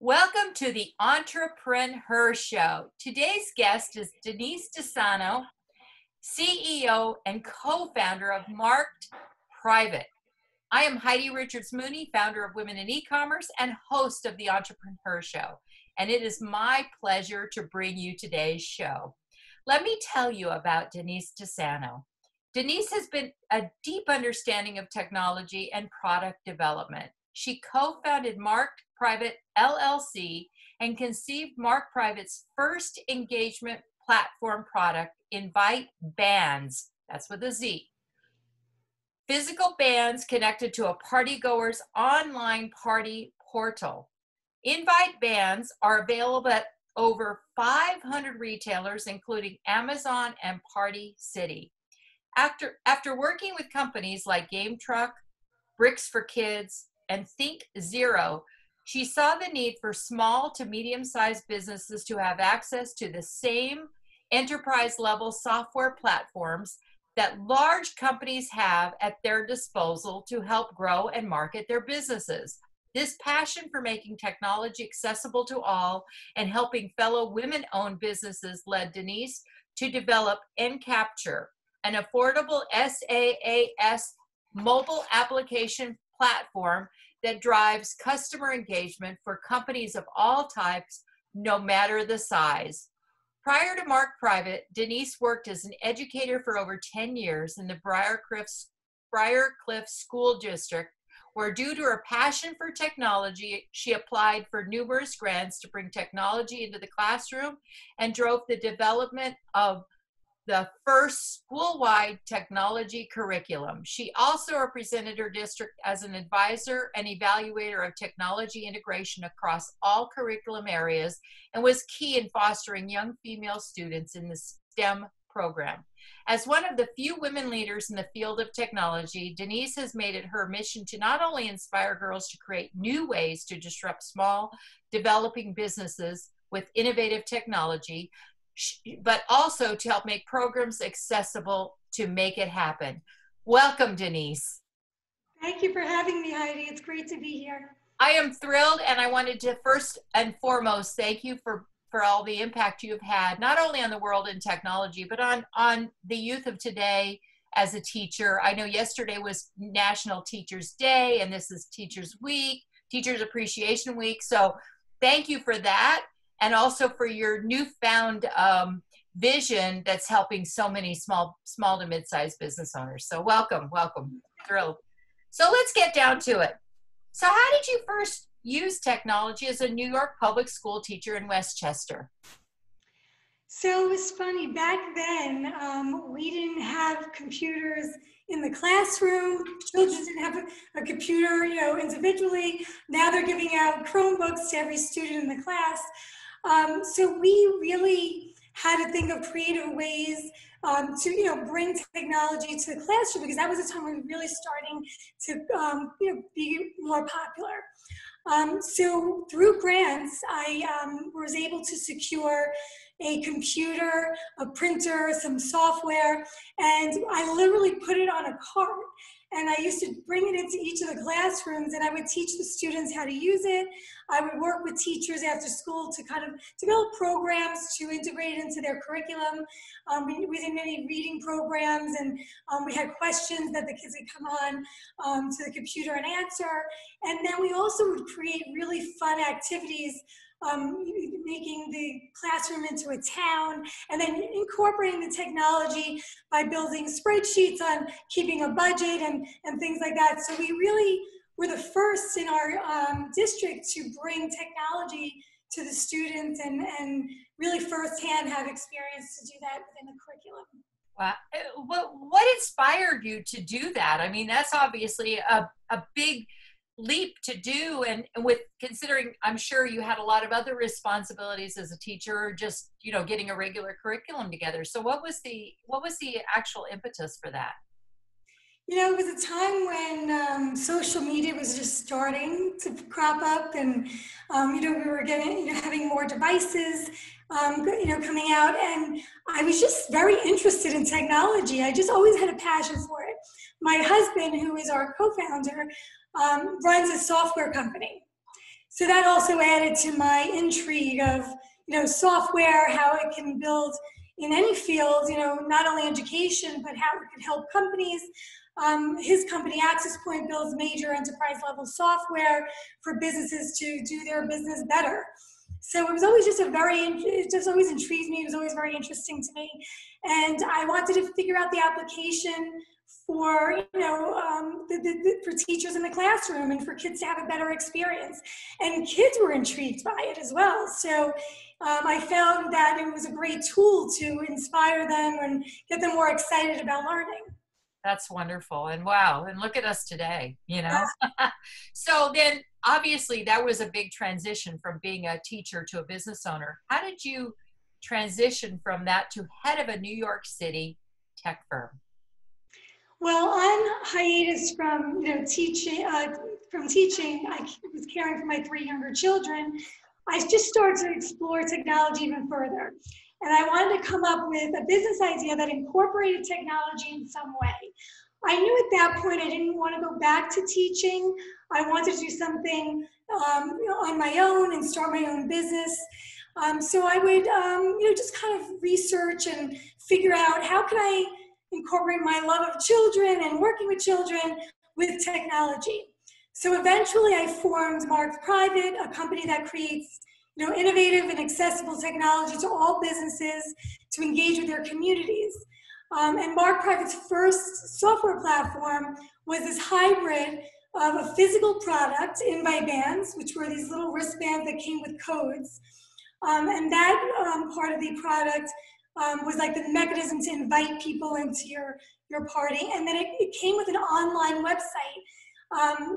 Welcome to the EntreprenHer Show. Today's guest is Denise DiSano, CEO and co-founder of Marked Private. I am Heidi Richards Mooney, founder of Women in Ecommerce and host of the EntreprenHer Show. And it is my pleasure to bring you today's show. Let me tell you about Denise DiSano. Denise has been a deep understanding of technology and product development. She co-founded Marked Private LLC and conceived Marked Private's first engagement platform product, Invite Bands. That's with a Z. Physical bands connected to a partygoer's online party portal. Invite Bands are available at over 500 retailers, including Amazon and Party City. After working with companies like GameTruck, Bricks for Kidz, and Think Zero, she saw the need for small to medium-sized businesses to have access to the same enterprise-level software platforms that large companies have at their disposal to help grow and market their businesses. This passion for making technology accessible to all and helping fellow women-owned businesses led Denise to develop enCappture, an affordable SaaS mobile application platform that drives customer engagement for companies of all types, no matter the size. Prior to Marked Private, Denise worked as an educator for over 10 years in the Briarcliff School District, where due to her passion for technology, she applied for numerous grants to bring technology into the classroom and drove the development of the first school-wide technology curriculum. She also represented her district as an advisor and evaluator of technology integration across all curriculum areas and was key in fostering young female students in the STEM program. As one of the few women leaders in the field of technology, Denise has made it her mission to not only inspire girls to create new ways to disrupt small, developing businesses with innovative technology, but also to help make programs accessible to make it happen. Welcome, Denise. Thank you for having me, Heidi. It's great to be here. I am thrilled, and I wanted to first and foremost thank you for all the impact you've had, not only on the world in technology, but on the youth of today as a teacher. I know yesterday was National Teachers Day, and this is Teachers Week, Teachers Appreciation Week. So thank you for that. And also for your newfound vision that's helping so many small to mid-sized business owners. So welcome. Thrilled. So let's get down to it. So how did you first use technology as a New York public school teacher in Westchester? So it was funny, back then, we didn't have computers in the classroom. Children didn't have a computer, individually. Now they're giving out Chromebooks to every student in the class. So we really had to think of creative ways to, bring technology to the classroom, because that was a time when we were really starting to, be more popular. So through grants, I was able to secure a computer, a printer, some software, and I literally put it on a cart. And I used to bring it into each of the classrooms, and I would teach the students how to use it. I would work with teachers after school to kind of develop programs to integrate it into their curriculum. We did many reading programs, and we had questions that the kids would come on to the computer and answer. And then we also would create really fun activities, making the classroom into a town, and then incorporating the technology by building spreadsheets on keeping a budget and things like that. So we really were the first in our district to bring technology to the students and really firsthand have experience to do that within the curriculum. Wow. What inspired you to do that? I mean, that's obviously a big leap to do, and with considering I'm sure you had a lot of other responsibilities as a teacher, just getting a regular curriculum together. So what was the actual impetus for that? It was a time when social media was just starting to crop up, and we were having more devices coming out, and I was just very interested in technology. I just always had a passion for it. My husband, who is our co-founder, runs a software company. So that also added to my intrigue of, software, how it can build in any field, not only education, but how it could help companies. His company, Access Point, builds major enterprise level software for businesses to do their business better. So it was always just it just always intrigued me. It was always very interesting to me. And I wanted to figure out the application for, for teachers in the classroom and for kids to have a better experience. And kids were intrigued by it as well. So I found that it was a great tool to inspire them and get them more excited about learning. That's wonderful. And wow, and look at us today, So then obviously that was a big transition from being a teacher to a business owner. How did you transition from that to head of a New York City tech firm? Well, on hiatus from teaching, I was caring for my 3 younger children. I just started to explore technology even further. And I wanted to come up with a business idea that incorporated technology in some way. I knew at that point I didn't want to go back to teaching. I wanted to do something on my own and start my own business. So I would just kind of research and figure out how can I incorporate my love of children and working with children with technology. So eventually I formed Marked Private, a company that creates innovative and accessible technology to all businesses to engage with their communities. And Marked Private's first software platform was this hybrid of a physical product, invite bands, which were these little wristbands that came with codes. And that part of the product was like the mechanism to invite people into your party. And then it came with an online website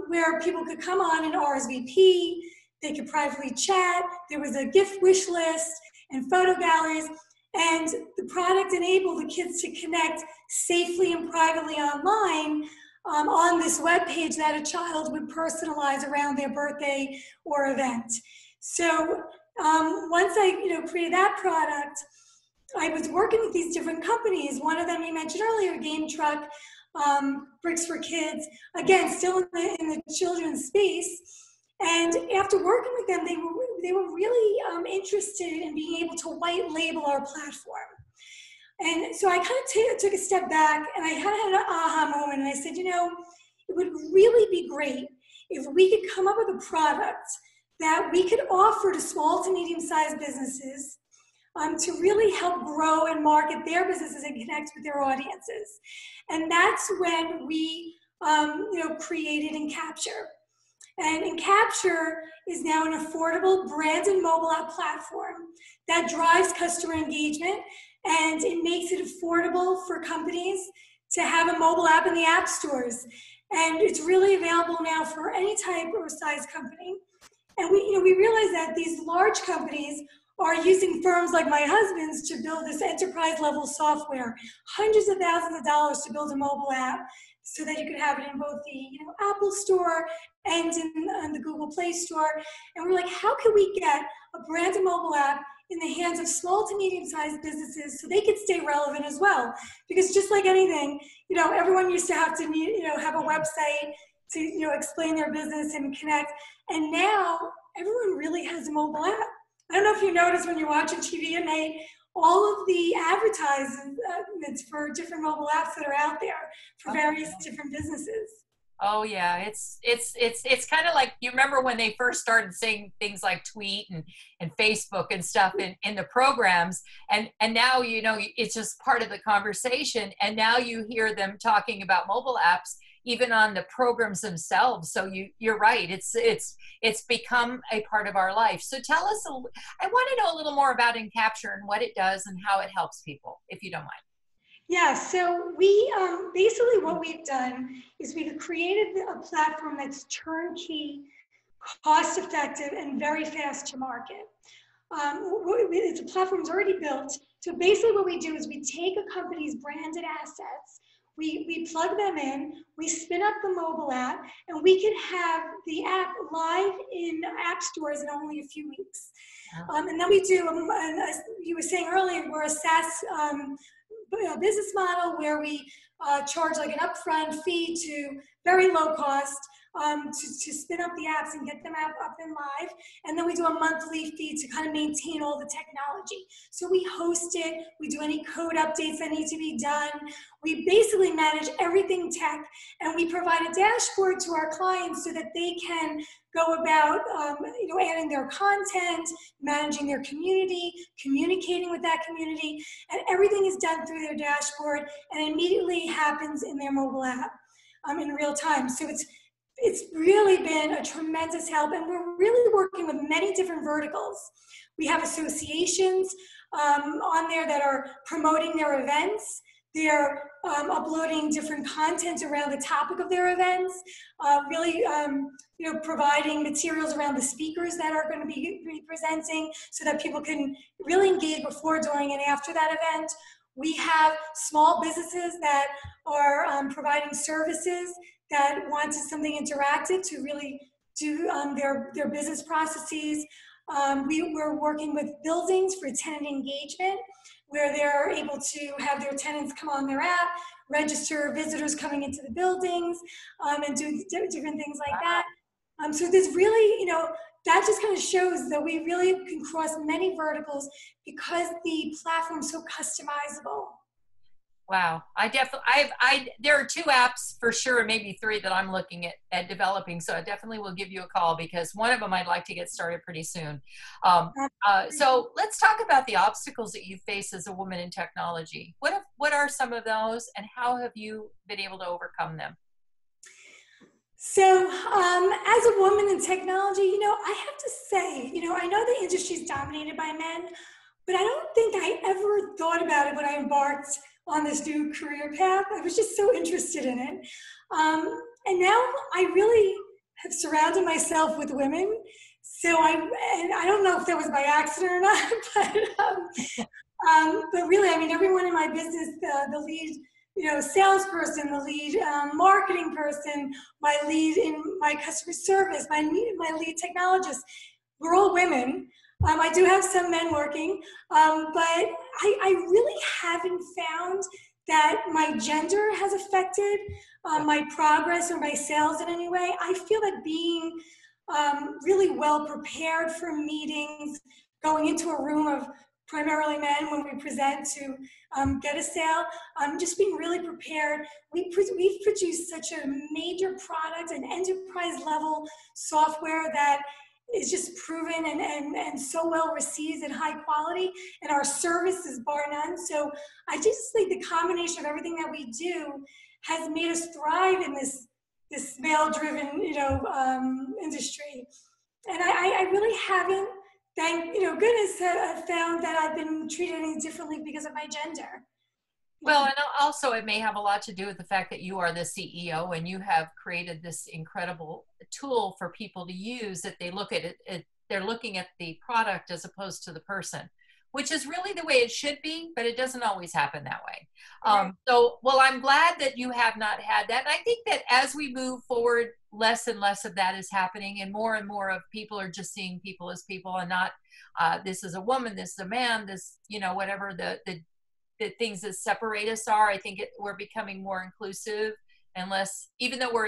where people could come on and RSVP. They could privately chat. There was a gift wish list and photo galleries. And the product enabled the kids to connect safely and privately online on this web page that a child would personalize around their birthday or event. So once I created that product, I was working with these different companies. One of them you mentioned earlier, GameTruck, Bricks for Kids, again, still in the children's space. And after working with them, they were really interested in being able to white label our platform. And so I kind of took a step back and I kind of had an aha moment. And I said, it would really be great if we could come up with a product that we could offer to small to medium-sized businesses to really help grow and market their businesses and connect with their audiences. And that's when we created enCappture. And enCappture is now an affordable branded mobile app platform that drives customer engagement, and it makes it affordable for companies to have a mobile app in the app stores. And it's really available now for any type or size company. And we realize that these large companies are using firms like my husband's to build this enterprise level software, hundreds of thousands of dollars to build a mobile app so that you could have it in both the Apple Store and in the Google Play Store. And we're like, how can we get a branded mobile app in the hands of small to medium-sized businesses so they could stay relevant as well? Because just like anything, everyone used to have to have a website to explain their business and connect. And now everyone really has a mobile app. I don't know if you noticed when you're watching TV at night, all of the advertisements for different mobile apps that are out there for various different businesses. Oh yeah, it's kind of like, you remember when they first started saying things like tweet and Facebook and stuff in the programs, and now it's just part of the conversation, and now you hear them talking about mobile apps even on the programs themselves. So you're right, it's become a part of our life. So tell us, I want to know a little more about enCappture and what it does and how it helps people, if you don't mind. Yeah, so we basically what we've done is we've created a platform that's turnkey, cost-effective, and very fast to market. The platform's already built. So basically what we do is we take a company's branded assets, we plug them in, we spin up the mobile app, and we can have the app live in app stores in only a few weeks. And then we do, as you were saying earlier, we're a SaaS business model where we charge like an upfront fee to very low cost. to spin up the apps and get them up and live. And then we do a monthly fee to kind of maintain all the technology. So we host it, we do any code updates that need to be done. We basically manage everything tech, and we provide a dashboard to our clients so that they can go about adding their content, managing their community, communicating with that community, and everything is done through their dashboard and immediately happens in their mobile app in real time. So it's really been a tremendous help, and we're really working with many different verticals. We have associations on there that are promoting their events. They're uploading different content around the topic of their events, providing materials around the speakers that are going to be presenting so that people can really engage before, during, and after that event. We have small businesses that are providing services that want something interactive to really do their business processes. We're working with buildings for tenant engagement, where they're able to have their tenants come on their app, register visitors coming into the buildings, and do different things like that. So there's really, that just kind of shows that we really can cross many verticals because the platform's so customizable. Wow. There are 2 apps for sure, maybe 3 that I'm looking at developing. So I definitely will give you a call because one of them I'd like to get started pretty soon. So let's talk about the obstacles that you face as a woman in technology. What are some of those, and how have you been able to overcome them? So as a woman in technology, I have to say, I know the industry is dominated by men, but I don't think I ever thought about it when I embarked on this new career path. I was just so interested in it. And now I really have surrounded myself with women. So I don't know if that was by accident or not, but really, everyone in my business, the lead, salesperson, the lead marketing person, my lead in my customer service, my lead technologist, we're all women. I do have some men working, but I really haven't found that my gender has affected my progress or my sales in any way. I feel that being really well prepared for meetings, going into a room of primarily men when we present to get a sale, just being really prepared. We've produced such a major product, an enterprise level software that is just proven and so well received and high quality, and our service is bar none. So I just think the combination of everything that we do has made us thrive in this male-driven industry. And I really haven't, thank goodness, found that I've been treated any differently because of my gender. Well, and also it may have a lot to do with the fact that you are the CEO and you have created this incredible tool for people to use, that they look at it, they're looking at the product as opposed to the person, which is really the way it should be, but it doesn't always happen that way. Well, I'm glad that you have not had that. And I think that as we move forward, less and less of that is happening, and more of people are just seeing people as people and not, this is a woman, this is a man, this, whatever the things that separate us are. I think we're becoming more inclusive, and less, even though we're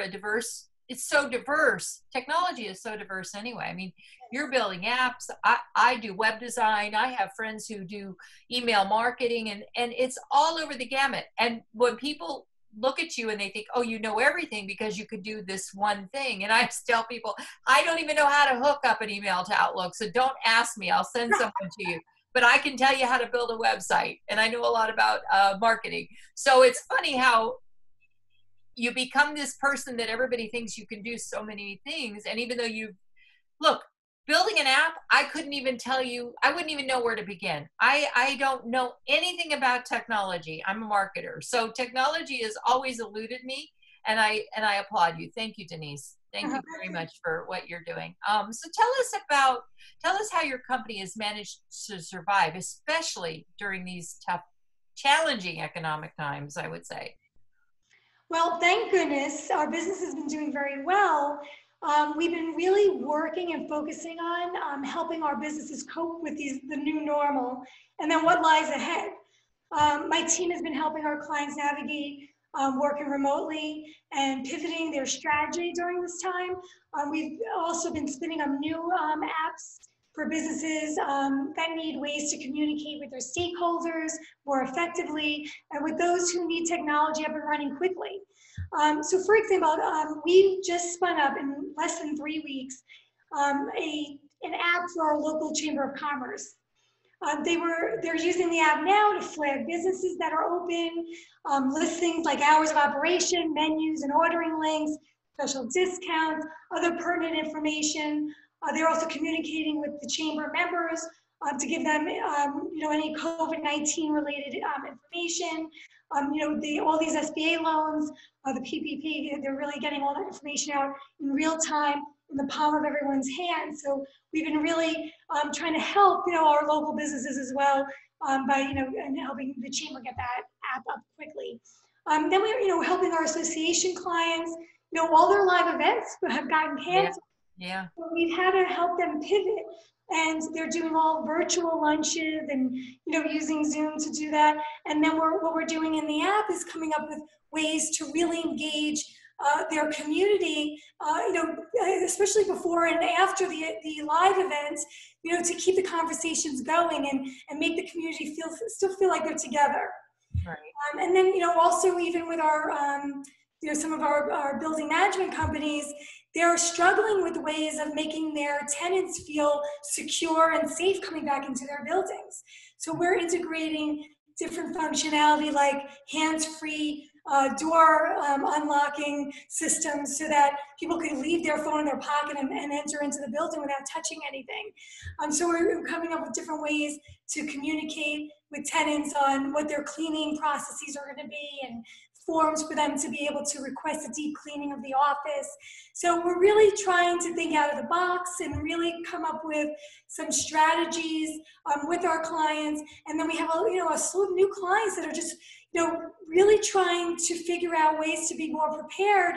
it's so diverse. Technology is so diverse anyway. You're building apps. I do web design. I have friends who do email marketing, and it's all over the gamut. And when people look at you and they think, oh, you know everything because you could do this one thing. And I tell people, I don't even know how to hook up an email to Outlook. So don't ask me. I'll send someone to you. But I can tell you how to build a website, and I know a lot about marketing. So it's funny how you become this person that everybody thinks you can do so many things. And even though building an app, I couldn't even tell you, I wouldn't even know where to begin. I don't know anything about technology. I'm a marketer. So technology has always eluded me, and I applaud you. Thank you, Denise. Thank you very much for what you're doing. So tell us how your company has managed to survive, especially during these tough, challenging economic times, I would say. Well, thank goodness our business has been doing very well. We've been really working and focusing on helping our businesses cope with the new normal and then what lies ahead. My team has been helping our clients navigate working remotely and pivoting their strategy during this time. We've also been spinning up new apps for businesses that need ways to communicate with their stakeholders more effectively, and with those who need technology up and running quickly. So for example, we just spun up in less than 3 weeks an app for our local Chamber of Commerce. They're using the app now to flag businesses that are open, listings like hours of operation, menus and ordering links, special discounts, other pertinent information. They're also communicating with the chamber members to give them, any COVID-19 related information. All these SBA loans, the PPP, they're really getting all that information out in real time in the palm of everyone's hand. So we've been really trying to help, our local businesses as well by, and helping the chamber get that app up quickly. Then we're, helping our association clients. All their live events have gotten canceled. Yeah. So we've had to help them pivot, and they're doing all virtual lunches and, using Zoom to do that. And then what we're doing in the app is coming up with ways to really engage their community, especially before and after the live events, to keep the conversations going and make the community still feel like they're together. Right. And then, also even with our, some of our building management companies, they're struggling with ways of making their tenants feel secure and safe coming back into their buildings. So we're integrating different functionality like hands-free door unlocking systems so that people can leave their phone in their pocket and enter into the building without touching anything. So we're coming up with different ways to communicate with tenants on what their cleaning processes are going to be, and forms for them to be able to request a deep cleaning of the office. So we're really trying to think out of the box and really come up with some strategies with our clients. And then we have a slew of new clients that are just really trying to figure out ways to be more prepared,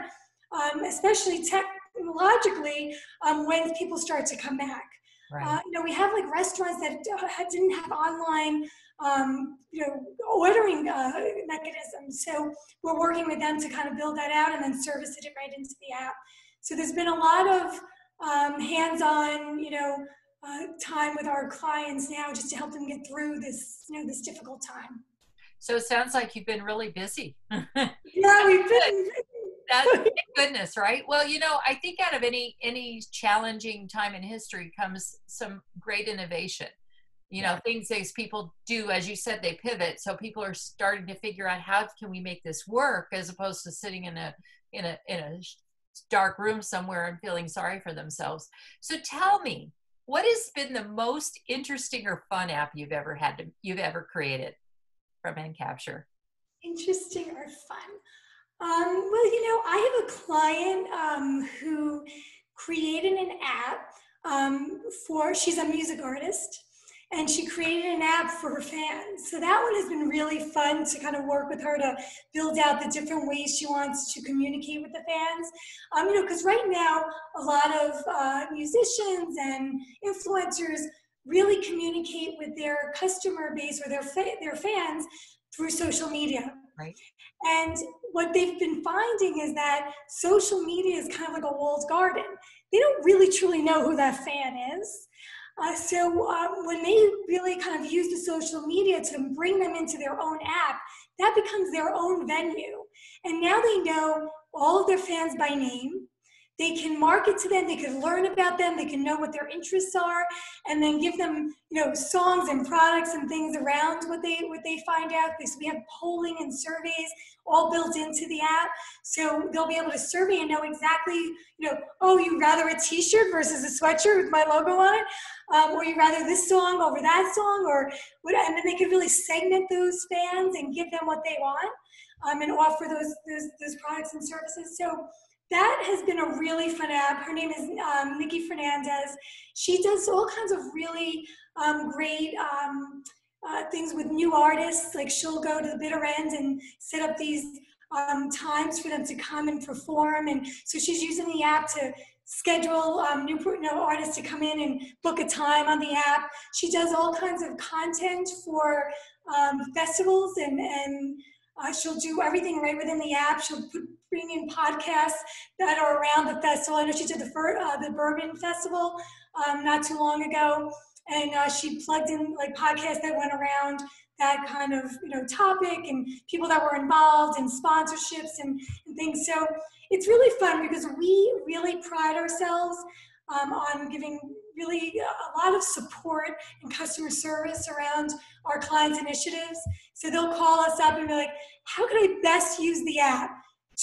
especially technologically, when people start to come back. Right. We have like restaurants that didn't have online ordering mechanisms. So we're working with them to kind of build that out and then service it right into the app. So there's been a lot of hands-on, time with our clients now just to help them get through this, this difficult time. So it sounds like you've been really busy. Yeah, we've been. Thank goodness, right? Well, I think out of any challenging time in history comes some great innovation. Things these people do, as you said, they pivot. So people are starting to figure out how can we make this work, as opposed to sitting in a dark room somewhere and feeling sorry for themselves. So tell me, what has been the most interesting or fun app you've ever created from enCappture? Interesting or fun? Well, I have a client who created an app she's a music artist, and she created an app for her fans. So that one has been really fun to kind of work with her to build out the different ways she wants to communicate with the fans. Because right now, a lot of musicians and influencers really communicate with their customer base or their fans through social media. Right. And what they've been finding is that social media is kind of like a walled garden. They don't really truly know who that fan is. So when they really kind of use the social media to bring them into their own app, that becomes their own venue. And now they know all of their fans by name. They can market to them, they can learn about them, they can know what their interests are, and then give them, songs and products and things around what they find out. So we have polling and surveys all built into the app. So they'll be able to survey and know exactly, you'd rather a t-shirt versus a sweatshirt with my logo on it, or you'd rather this song over that song, or what, and then they can really segment those fans and give them what they want, and offer those products and services. So that has been a really fun app. Her name is Nikki Fernandez. She does all kinds of really great things with new artists. Like she'll go to the bitter end and set up these times for them to come and perform. And so she's using the app to schedule new artists to come in and book a time on the app. She does all kinds of content for festivals and She'll do everything right within the app. She'll bring in podcasts that are around the festival. I know she did the Bourbon Festival not too long ago, and she plugged in like podcasts that went around that kind of topic and people that were involved and sponsorships and things. So it's really fun because we really pride ourselves on giving really a lot of support and customer service around our clients' initiatives. So they'll call us up and be like, how can I best use the app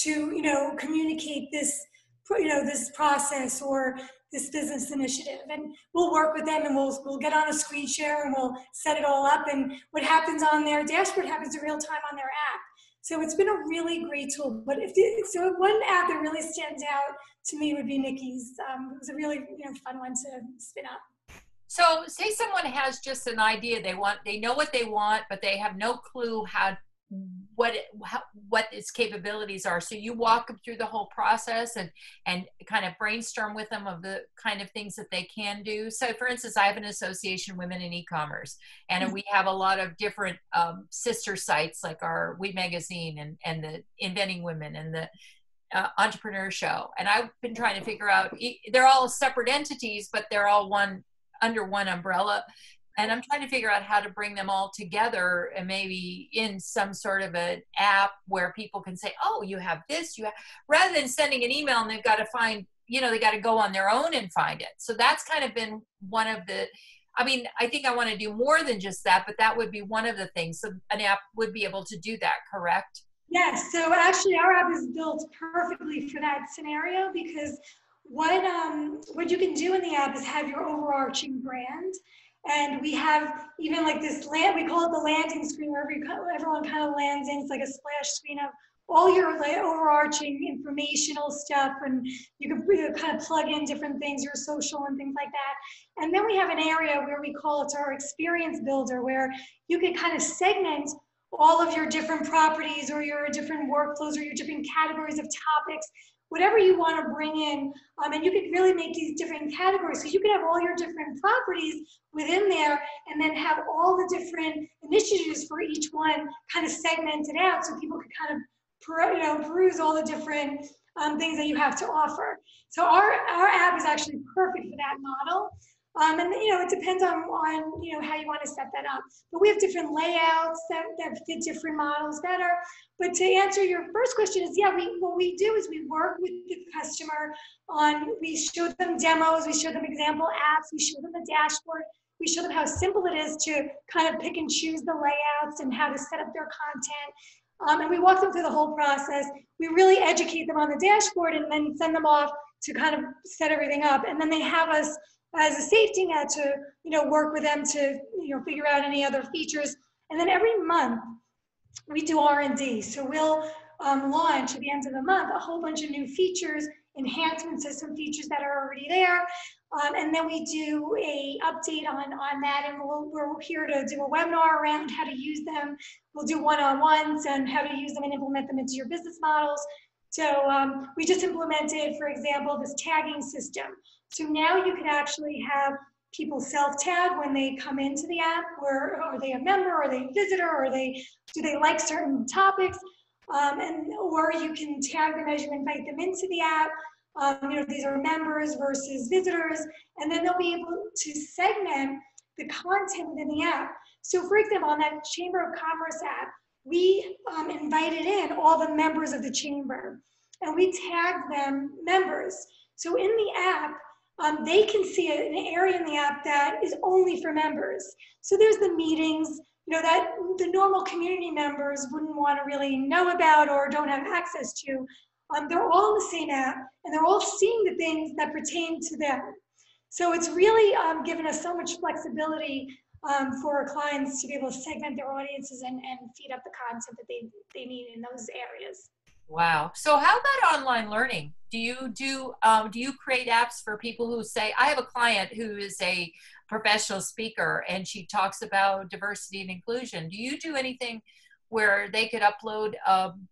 to, communicate this, this process or this business initiative? And we'll work with them and we'll get on a screen share and we'll set it all up. And what happens on their dashboard happens in real time on their app. So it's been a really great tool. But so one app that really stands out to me would be Nikki's. It was a really fun one to spin up. So say someone has just an idea, they know what they want, but they have no clue what its capabilities are. So you walk them through the whole process and kind of brainstorm with them of the kind of things that they can do. So for instance, I have an association, Women in E-Commerce, and we have a lot of different sister sites like our We Magazine and the Inventing Women and the EntreprenHer Show. And I've been trying to figure out, they're all separate entities, but they're all under one umbrella. And I'm trying to figure out how to bring them all together and maybe in some sort of an app where people can say, oh, you have this, rather than sending an email and they've got to find, they got to go on their own and find it. So that's kind of been one of the, I think I want to do more than just that, but that would be one of the things. So an app would be able to do that, correct? Yes, so actually our app is built perfectly for that scenario because what you can do in the app is have your overarching brand. And we have even like this we call it the landing screen where everyone kind of lands in. It's like a splash screen of all your overarching informational stuff, and you can kind of plug in different things, your social and things like that. And then we have an area where we call it our experience builder, where you can kind of segment all of your different properties or your different workflows or your different categories of topics, whatever you want to bring in, and you can really make these different categories. So you can have all your different properties within there and then have all the different initiatives for each one kind of segmented out so people can kind of peruse all the different things that you have to offer. So our app is actually perfect for that model. And it depends on how you want to set that up. But we have different layouts that fit different models better. But to answer your first question is, what we do is we work with the customer we show them demos, we show them example apps, we show them the dashboard, we show them how simple it is to kind of pick and choose the layouts and how to set up their content. And we walk them through the whole process. We really educate them on the dashboard and then send them off to kind of set everything up. And then they have us as a safety net to work with them to figure out any other features. And then every month we do R&D. So we'll launch at the end of the month a whole bunch of new features, enhancements to some features that are already there. And then we do a update on that, and we're here to do a webinar around how to use them. We'll do one-on-ones on how to use them and implement them into your business models. So we just implemented, for example, this tagging system. So now you can actually have people self-tag when they come into the app, or are they a member, or are they a visitor, or do they like certain topics, or you can tag them as you invite them into the app. These are members versus visitors, and then they'll be able to segment the content within the app. So for example, on that Chamber of Commerce app, we invited in all the members of the chamber, and we tagged them members. So in the app, they can see an area in the app that is only for members. So there's the meetings, that the normal community members wouldn't want to really know about or don't have access to. They're all in the same app, and they're all seeing the things that pertain to them. So it's really given us so much flexibility for our clients to be able to segment their audiences and feed up the content that they need in those areas. Wow. So how about online learning? Do you create apps for people who say, I have a client who is a professional speaker and she talks about diversity and inclusion. Do you do anything where they could upload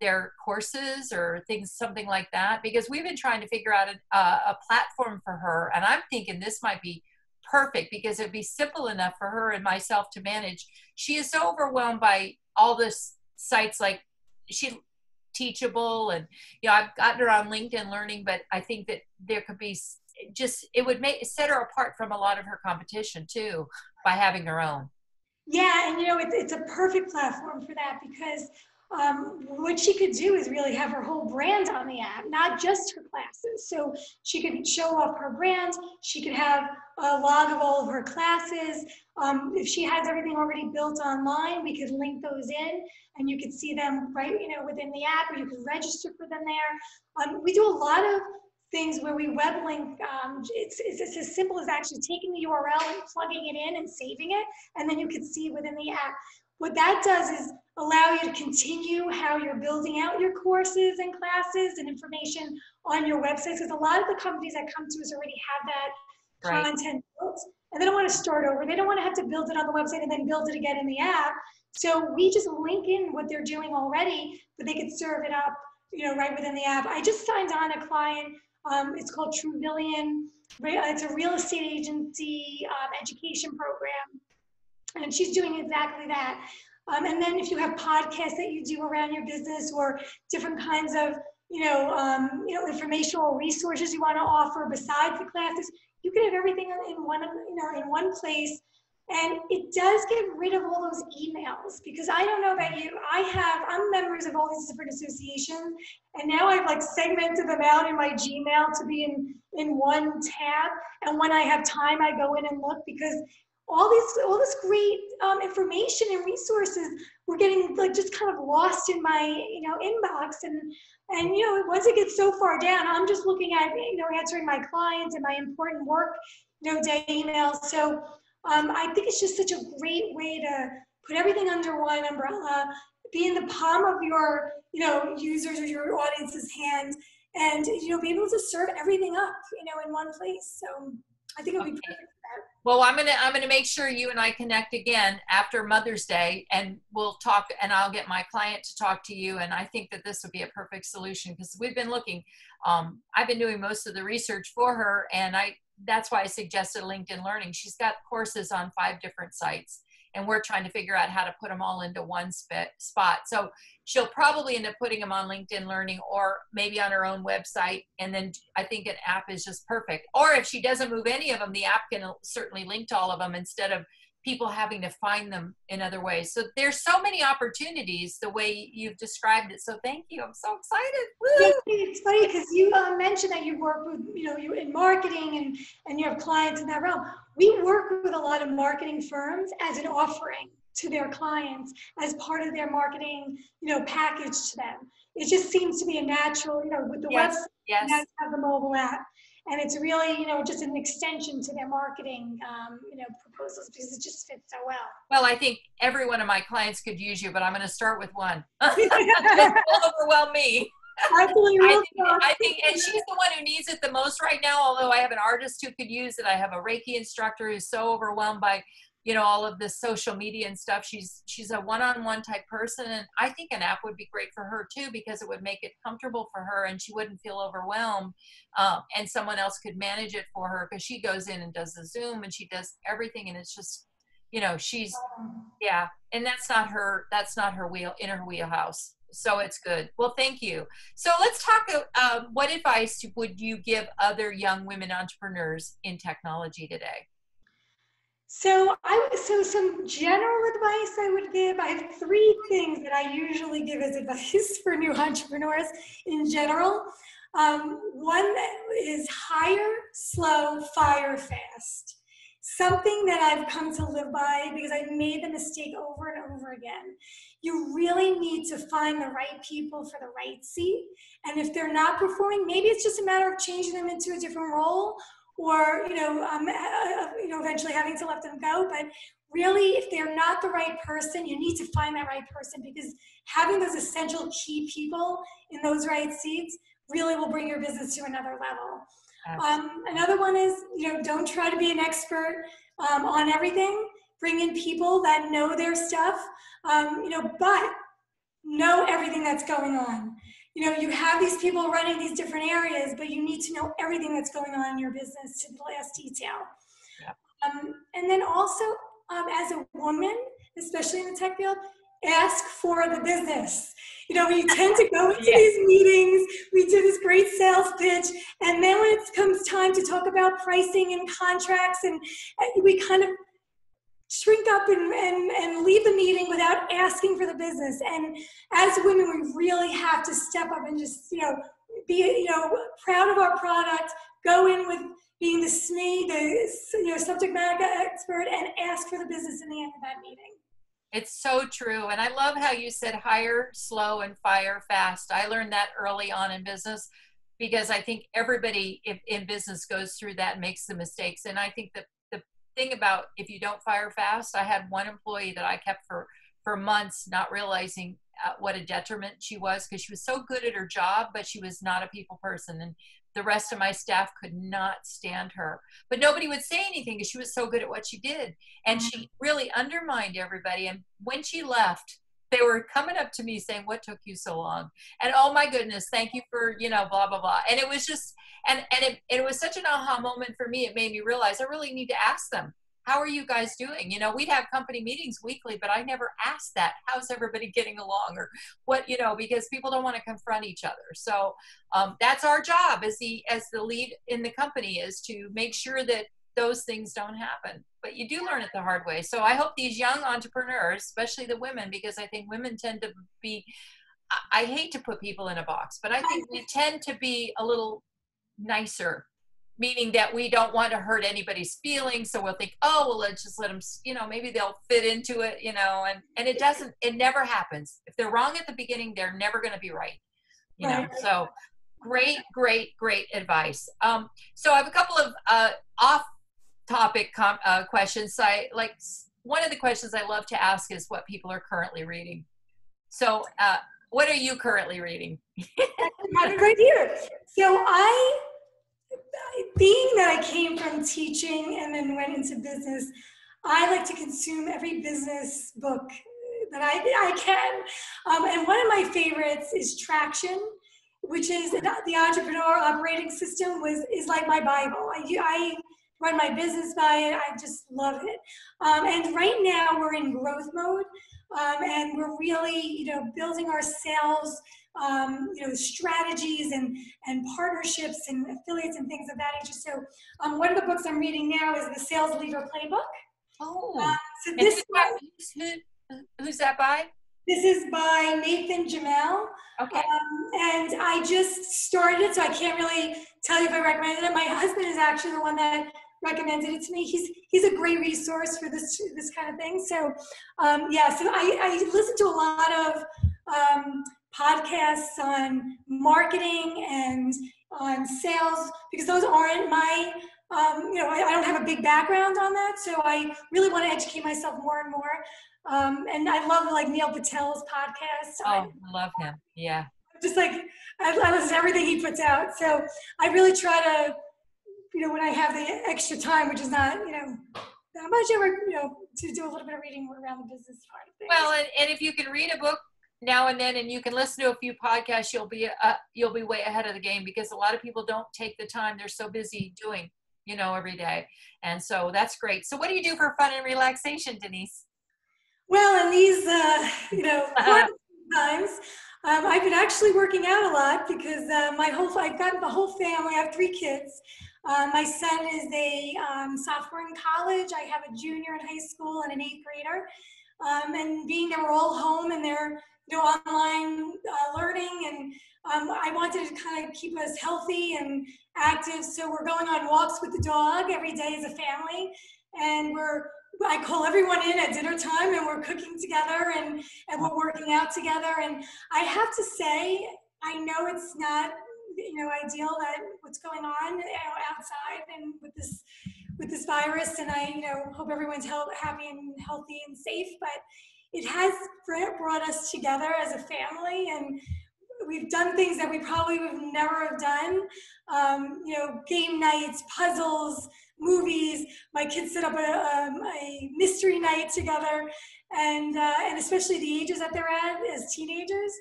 their courses or something like that? Because we've been trying to figure out a platform for her, and I'm thinking this might be perfect because it'd be simple enough for her and myself to manage. She is so overwhelmed by all this sites like she's teachable, and I've gotten her on LinkedIn Learning, but I think that there could be it would set her apart from a lot of her competition too by having her own. Yeah, and it's a perfect platform for that, because what she could do is really have her whole brand on the app, not just her classes. So she could show off her brand. She could have a log of all of her classes. If she has everything already built online, we could link those in, and you could see them right, within the app, or you could register for them there. We do a lot of things where we web link. It's as simple as actually taking the URL and plugging it in and saving it, and then you can see within the app. What that does is allow you to continue how you're building out your courses and classes and information on your websites, because a lot of the companies that come to us already have that content built, and they don't want to start over. They don't want to have to build it on the website and then build it again in the app. So we just link in what they're doing already, but they could serve it up, right within the app. I just signed on a client. It's called Truvillion. It's a real estate agency education program, and she's doing exactly that. And then if you have podcasts that you do around your business, or different kinds of informational resources you want to offer besides the classes, you can have everything in one place. And it does get rid of all those emails, because I don't know about you, I'm members of all these different associations, and now I've like segmented them out in my Gmail to be in one tab. And when I have time, I go in and look, because all this great information and resources were getting like just kind of lost in my inbox, and once it gets so far down, I'm just looking at answering my clients and my important work day emails. So I think it's just such a great way to put everything under one umbrella, be in the palm of your users or your audience's hand, and be able to serve everything up in one place. So I think it'll be perfect for that. Well, I'm gonna make sure you and I connect again after Mother's Day, and we'll talk, and I'll get my client to talk to you. And I think that this would be a perfect solution, because we've been looking. I've been doing most of the research for her, and that's why I suggested LinkedIn Learning. She's got courses on 5 different sites, and we're trying to figure out how to put them all into one spot. So she'll probably end up putting them on LinkedIn Learning, or maybe on her own website. And then I think an app is just perfect. Or if she doesn't move any of them, the app can certainly link to all of them, instead of people having to find them in other ways. So there's so many opportunities the way you've described it. So thank you. I'm so excited. Woo! It's funny because you mentioned that you work with, you in marketing, and you have clients in that realm. We work with a lot of marketing firms as an offering to their clients, as part of their marketing, package to them. It just seems to be a natural, with the website, have the mobile app. And it's really, just an extension to their marketing, proposals, because it just fits so well. Well, I think every one of my clients could use you, but I'm going to start with one. It will overwhelm me. I think, and she's the one who needs it the most right now. Although I have an artist who could use it. I have a Reiki instructor who's so overwhelmed by, all of this social media and stuff. She's a one-on-one type person, and I think an app would be great for her too, because it would make it comfortable for her, and she wouldn't feel overwhelmed. And someone else could manage it for her, because she goes in and does the Zoom, and she does everything, and it's just, she's, and that's not her wheelhouse. So it's good. Well, thank you. So let's talk. What advice would you give other young women entrepreneurs in technology today? So some general advice I would give. I have 3 things that I usually give as advice for new entrepreneurs in general. One is hire slow, fire fast. Something that I've come to live by, because I've made the mistake over and over again. You really need to find the right people for the right seat. And if they're not performing, maybe it's just a matter of changing them into a different role, or eventually having to let them go. But really, if they're not the right person, you need to find that right person, because having those essential key people in those right seats really will bring your business to another level. Another one is, don't try to be an expert on everything. Bring in people that know their stuff, but know everything that's going on. You have these people running these different areas, but you need to know everything that's going on in your business to the last detail. Yeah. And then also, as a woman, especially in the tech field, ask for the business. You know, we tend to go into these meetings, we do this great sales pitch, and then when it comes time to talk about pricing and contracts, and we kind of shrink up and leave the meeting without asking for the business. And as women, we really have to step up and just, be, proud of our product, go in with being the SME, the subject matter expert, and ask for the business in the end of that meeting. It's so true. And I love how you said hire slow and fire fast. I learned that early on in business because I think everybody in business goes through that and makes the mistakes. And I think that the thing about if you don't fire fast, I had one employee that I kept for months, not realizing what a detriment she was, because she was so good at her job, but she was not a people person. And the rest of my staff could not stand her, but nobody would say anything because she was so good at what she did. And she really undermined everybody. And when she left, they were coming up to me saying, "What took you so long?" And oh my goodness, thank you for, blah, blah, blah. And it was just, and it was such an aha moment for me. It made me realize I really need to ask them, how are you guys doing? We'd have company meetings weekly, but I never asked that. How's everybody getting along? Or what, because people don't want to confront each other. So that's our job as the lead in the company, is to make sure that those things don't happen. But you do learn it the hard way. So I hope these young entrepreneurs, especially the women, because I think women tend to be, I hate to put people in a box, but I think we tend to be a little nicer, meaning that we don't want to hurt anybody's feelings. So we'll think, oh, well, let's just let them, maybe they'll fit into it, and it never happens. If they're wrong at the beginning, they're never going to be right, So great advice. So I have a couple of off-topic questions. So one of the questions I love to ask is what people are currently reading. So what are you currently reading? I'm right here. So being that I came from teaching and then went into business, I like to consume every business book that I can. And one of my favorites is Traction, which is the entrepreneur operating system. Is like my Bible. I run my business by it. I just love it. And right now we're in growth mode, and we're really building our sales strategies and partnerships and affiliates and things of that nature. So one of the books I'm reading now is The Sales Leader Playbook. Oh, so this who's that by? This is by Nathan Jamel. Okay. And I just started it, so I can't really tell you if I recommended it. My husband is actually the one that recommended it to me. He's a great resource for this kind of thing. So so I listen to a lot of podcasts on marketing and on sales, because those aren't my, I don't have a big background on that. So I really want to educate myself more and more. And I love Neil Patel's podcast. Oh, I love him. Yeah. Just I listen to everything he puts out. So I really try to, when I have the extra time, which is not, that much, to do a little bit of reading around the business part of things. Well, and if you can read a book now and then, and you can listen to a few podcasts, you'll be way ahead of the game, because a lot of people don't take the time. They're so busy doing, every day. And so that's great. So what do you do for fun and relaxation, Denise? Well, in these, times, I've been actually working out a lot, because I've got the whole family. I have 3 kids. My son is a sophomore in college. I have a junior in high school and an 8th grader. And being that we're all home and they're online learning, and I wanted to kind of keep us healthy and active. So we're going on walks with the dog every day as a family, and I call everyone in at dinner time, and we're cooking together and we're working out together. And I have to say, I know it's not ideal that what's going on outside and with this virus, and I hope everyone's happy and healthy and safe, but it has brought us together as a family, and we've done things that we probably would never have done. Game nights, puzzles, movies. My kids set up a mystery night together, and especially the ages that they're at as teenagers,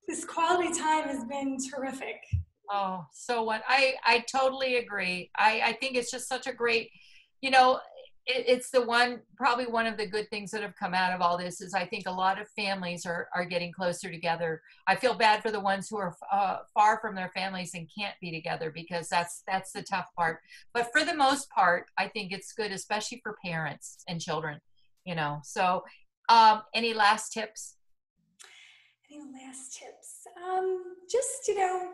this quality time has been terrific. Oh, so what? I totally agree. I think it's just such a great, It's probably one of the good things that have come out of all this is I think a lot of families are getting closer together. I feel bad for the ones who are far from their families and can't be together, because that's the tough part. But for the most part, I think it's good, especially for parents and children, you know. So any last tips? Any last tips? Just, you know,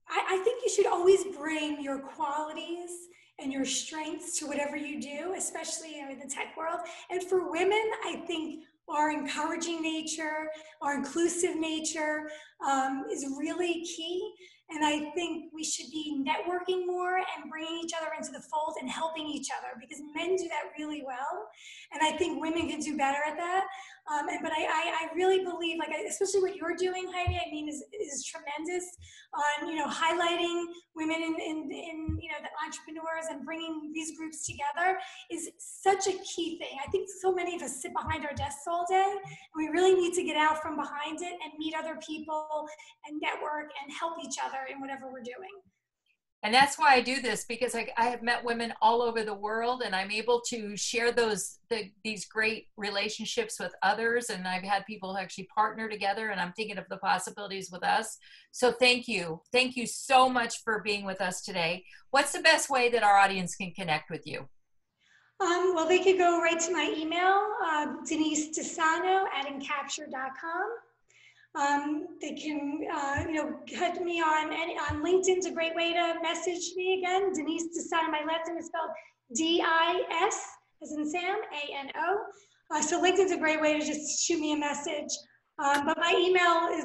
I think you should always bring your qualities and your strengths to whatever you do, especially in the tech world. And for women, I think our encouraging nature, our inclusive nature is really key. And I think we should be networking more and bringing each other into the fold and helping each other, because men do that really well. And I think women can do better at that. But I really believe, like, especially what you're doing, Heidi, I mean, is tremendous on, you know, highlighting women in you know, the entrepreneurs and bringing these groups together is such a key thing. I think so many of us sit behind our desks all day, and we really need to get out from behind it and meet other people and network and help each other in whatever we're doing. And that's why I do this, because I have met women all over the world, and I'm able to share these great relationships with others. And I've had people actually partner together, and I'm thinking of the possibilities with us. So thank you. Thank you so much for being with us today. What's the best way that our audience can connect with you? Well, they could go right to my email, Denise DiSano at enCappture.com. They can, you know, cut me on LinkedIn's a great way to message me again. Denise DiSano, my last name is spelled D-I-S, as in Sam, A-N-O. So LinkedIn's a great way to just shoot me a message. But my email is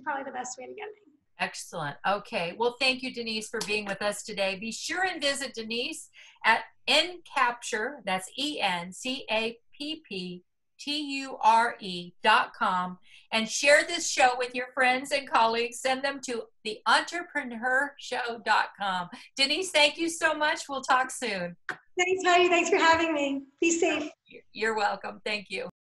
probably the best way to get me. Excellent. Okay. Well, thank you, Denise, for being with us today. Be sure and visit Denise at enCappture, that's EnCappture.com, and share this show with your friends and colleagues. Send them to the EntreprenHerShow.com. Denise, thank you so much. We'll talk soon. Thanks, Heidi. Thanks for having me. Be safe. You're welcome. Thank you.